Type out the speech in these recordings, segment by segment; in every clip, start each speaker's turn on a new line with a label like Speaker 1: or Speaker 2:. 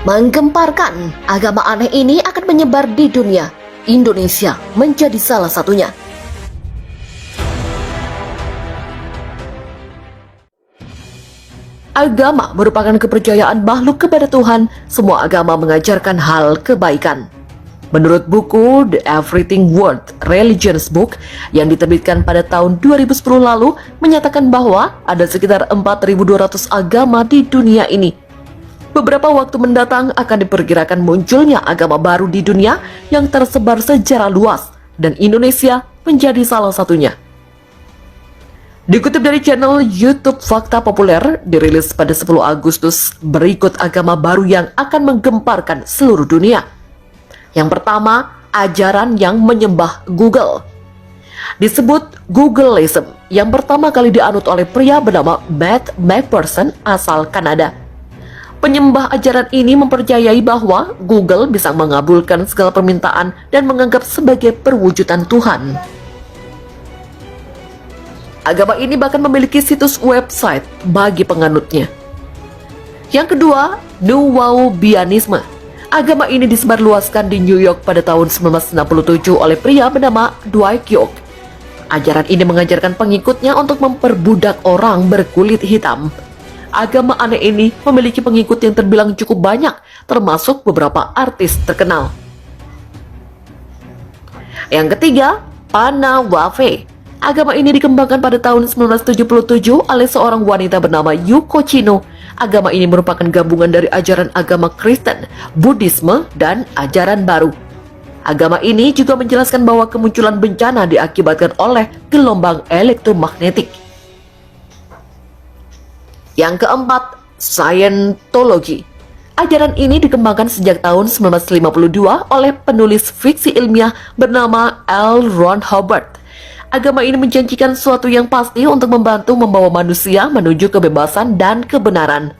Speaker 1: Menggemparkan, agama aneh ini akan menyebar di dunia. Indonesia menjadi salah satunya. Agama merupakan kepercayaan makhluk kepada Tuhan. Semua agama mengajarkan hal kebaikan. Menurut buku The Everything World Religions Book yang diterbitkan pada tahun 2010 lalu, menyatakan bahwa ada sekitar 4.200 agama di dunia ini. Beberapa waktu mendatang akan diperkirakan munculnya agama baru di dunia yang tersebar secara luas, dan Indonesia menjadi salah satunya. Dikutip dari channel YouTube Fakta Populer, dirilis pada 10 Agustus, berikut agama baru yang akan menggemparkan seluruh dunia. Yang pertama, ajaran yang menyembah Google. Disebut Googleism, yang pertama kali dianut oleh pria bernama Matt McPherson asal Kanada. Penyembah ajaran ini mempercayai bahwa Google bisa mengabulkan segala permintaan dan menganggap sebagai perwujudan Tuhan. Agama ini bahkan memiliki situs website bagi penganutnya. Yang kedua, Nuwaubianisme. Agama ini disebarluaskan di New York pada tahun 1967 oleh pria bernama Dwight York. Ajaran ini mengajarkan pengikutnya untuk memperbudak orang berkulit hitam. Agama aneh ini memiliki pengikut yang terbilang cukup banyak, termasuk beberapa artis terkenal. Yang ketiga, Panawafe. Agama ini dikembangkan pada tahun 1977 oleh seorang wanita bernama Yuko Chino. Agama ini merupakan gabungan dari ajaran agama Kristen, Buddhisme, dan ajaran baru. Agama ini juga menjelaskan bahwa kemunculan bencana diakibatkan oleh gelombang elektromagnetik. Yang keempat, Scientology. Ajaran ini dikembangkan sejak tahun 1952 oleh penulis fiksi ilmiah bernama L. Ron Hubbard. Agama ini menjanjikan sesuatu yang pasti untuk membantu membawa manusia menuju kebebasan dan kebenaran.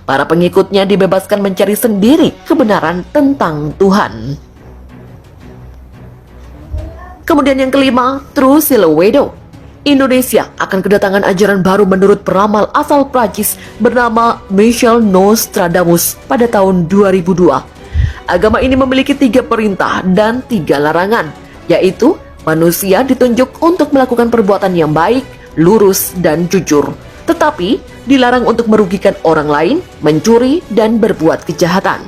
Speaker 1: Para pengikutnya dibebaskan mencari sendiri kebenaran tentang Tuhan. Kemudian yang kelima, True Silowedo. Indonesia akan kedatangan ajaran baru menurut peramal asal Prancis bernama Michel Nostradamus pada tahun 2002. Agama ini memiliki 3 perintah dan 3 larangan, yaitu manusia ditunjuk untuk melakukan perbuatan yang baik, lurus, dan jujur, tetapi dilarang untuk merugikan orang lain, mencuri, dan berbuat kejahatan.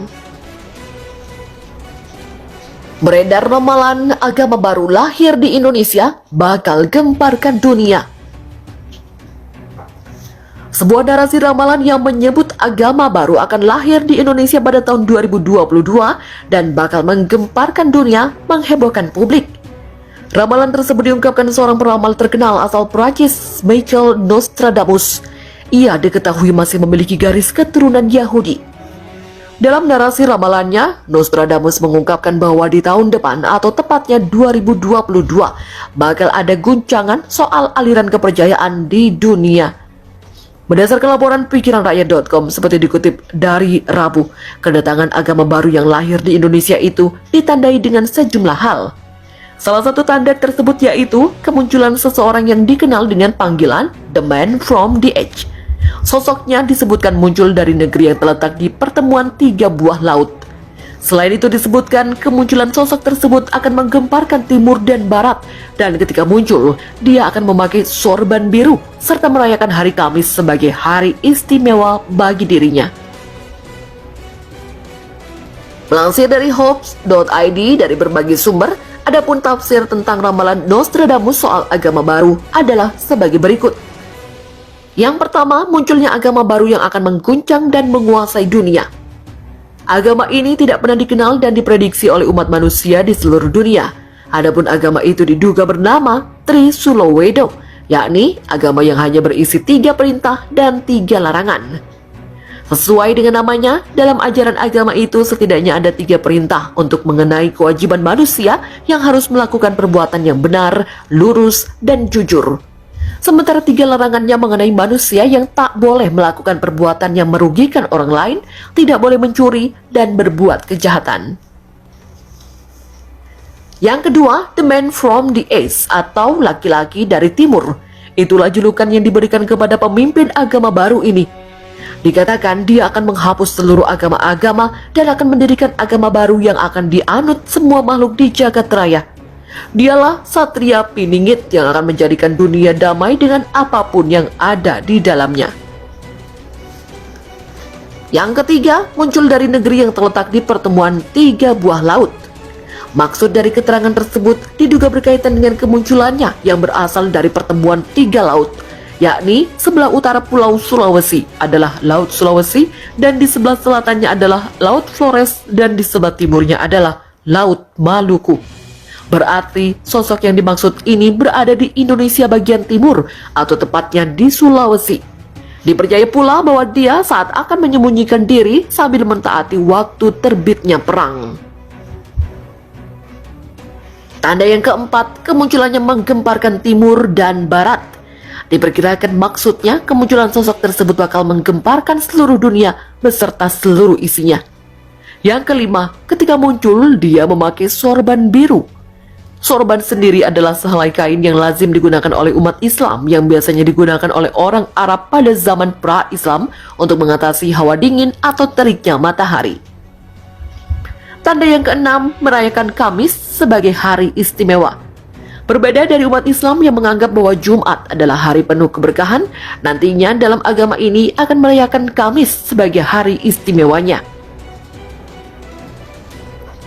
Speaker 1: Beredar ramalan agama baru lahir di Indonesia bakal gemparkan dunia. Sebuah narasi ramalan yang menyebut agama baru akan lahir di Indonesia pada tahun 2022 dan bakal menggemparkan dunia, menghebohkan publik. Ramalan tersebut diungkapkan seorang peramal terkenal asal Prancis, Michel Nostradamus. Ia diketahui masih memiliki garis keturunan Yahudi. Dalam narasi ramalannya, Nostradamus mengungkapkan bahwa di tahun depan atau tepatnya 2022 bakal ada guncangan soal aliran kepercayaan di dunia. Berdasarkan laporan pikiranrakyat.com seperti dikutip dari Rabu, kedatangan agama baru yang lahir di Indonesia itu ditandai dengan sejumlah hal. Salah satu tanda tersebut yaitu kemunculan seseorang yang dikenal dengan panggilan The Man from the Edge. Sosoknya disebutkan muncul dari negeri yang terletak di pertemuan 3 buah laut. Selain itu disebutkan kemunculan sosok tersebut akan menggemparkan timur dan barat, dan ketika muncul, dia akan memakai sorban biru serta merayakan hari Kamis sebagai hari istimewa bagi dirinya. Melansir dari Hobbes.id dari berbagai sumber, adapun tafsir tentang ramalan Nostradamus soal agama baru adalah sebagai berikut. Yang pertama, munculnya agama baru yang akan mengguncang dan menguasai dunia. Agama ini tidak pernah dikenal dan diprediksi oleh umat manusia di seluruh dunia. Adapun agama itu diduga bernama Trisulowedo, yakni agama yang hanya berisi 3 perintah dan 3 larangan. Sesuai dengan namanya, dalam ajaran agama itu setidaknya ada 3 perintah untuk mengenai kewajiban manusia yang harus melakukan perbuatan yang benar, lurus, dan jujur. Sementara 3 larangannya mengenai manusia yang tak boleh melakukan perbuatan yang merugikan orang lain, tidak boleh mencuri, dan berbuat kejahatan. Yang kedua, The Man from the East atau laki-laki dari timur. Itulah julukan yang diberikan kepada pemimpin agama baru ini. Dikatakan dia akan menghapus seluruh agama-agama dan akan mendirikan agama baru yang akan dianut semua makhluk di jagat raya. Dialah Satria Piningit yang akan menjadikan dunia damai dengan apapun yang ada di dalamnya. Yang ketiga, muncul dari negeri yang terletak di pertemuan 3 buah laut. Maksud dari keterangan tersebut diduga berkaitan dengan kemunculannya yang berasal dari pertemuan 3 laut, yakni sebelah utara Pulau Sulawesi adalah Laut Sulawesi dan di sebelah selatannya adalah Laut Flores dan di sebelah timurnya adalah Laut Maluku. Berarti sosok yang dimaksud ini berada di Indonesia bagian timur atau tepatnya di Sulawesi. Dipercaya pula bahwa dia saat akan menyembunyikan diri sambil mentaati waktu terbitnya perang. Tanda yang keempat, kemunculannya menggemparkan timur dan barat. Diperkirakan maksudnya kemunculan sosok tersebut bakal menggemparkan seluruh dunia beserta seluruh isinya. Yang kelima, ketika muncul dia memakai sorban biru. Sorban sendiri adalah sehelai kain yang lazim digunakan oleh umat Islam yang biasanya digunakan oleh orang Arab pada zaman pra-Islam untuk mengatasi hawa dingin atau teriknya matahari. Tanda yang keenam, merayakan Kamis sebagai hari istimewa. Berbeda dari umat Islam yang menganggap bahwa Jumat adalah hari penuh keberkahan, nantinya dalam agama ini akan merayakan Kamis sebagai hari istimewanya.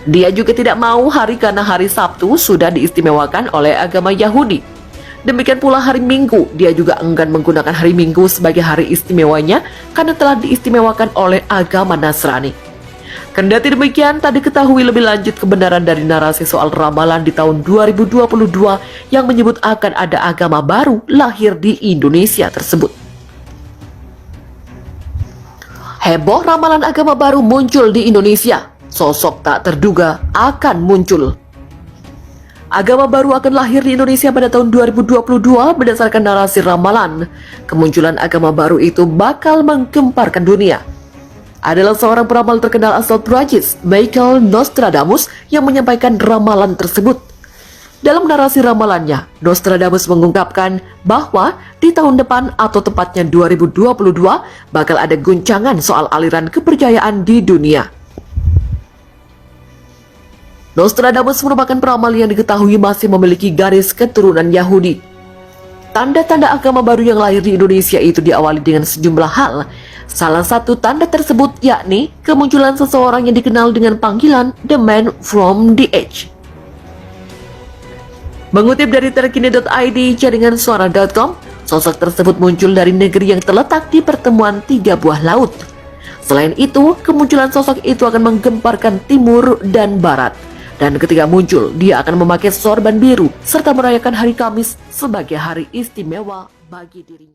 Speaker 1: Dia juga tidak mau hari karena hari Sabtu sudah diistimewakan oleh agama Yahudi. Demikian pula hari Minggu, dia juga enggan menggunakan hari Minggu sebagai hari istimewanya karena telah diistimewakan oleh agama Nasrani. Kendati demikian, tak diketahui lebih lanjut kebenaran dari narasi soal ramalan di tahun 2022 yang menyebut akan ada agama baru lahir di Indonesia tersebut. Heboh ramalan agama baru muncul di Indonesia. Sosok tak terduga akan muncul. Agama baru akan lahir di Indonesia pada tahun 2022 berdasarkan narasi ramalan. Kemunculan agama baru itu bakal menggemparkan dunia. Adalah seorang peramal terkenal asal Prancis, Michael Nostradamus, yang menyampaikan ramalan tersebut. Dalam narasi ramalannya, Nostradamus mengungkapkan bahwa di tahun depan atau tepatnya 2022 bakal ada guncangan soal aliran kepercayaan di dunia. Nostradamus merupakan peramal yang diketahui masih memiliki garis keturunan Yahudi. Tanda-tanda agama baru yang lahir di Indonesia itu diawali dengan sejumlah hal. Salah satu tanda tersebut yakni kemunculan seseorang yang dikenal dengan panggilan The Man from the Edge. Mengutip dari terkini.id, jaringan suara.com, sosok tersebut muncul dari negeri yang terletak di pertemuan 3 buah laut. Selain itu, kemunculan sosok itu akan menggemparkan timur dan barat. Dan ketika muncul, dia akan memakai sorban biru serta merayakan hari Kamis sebagai hari istimewa bagi dirinya.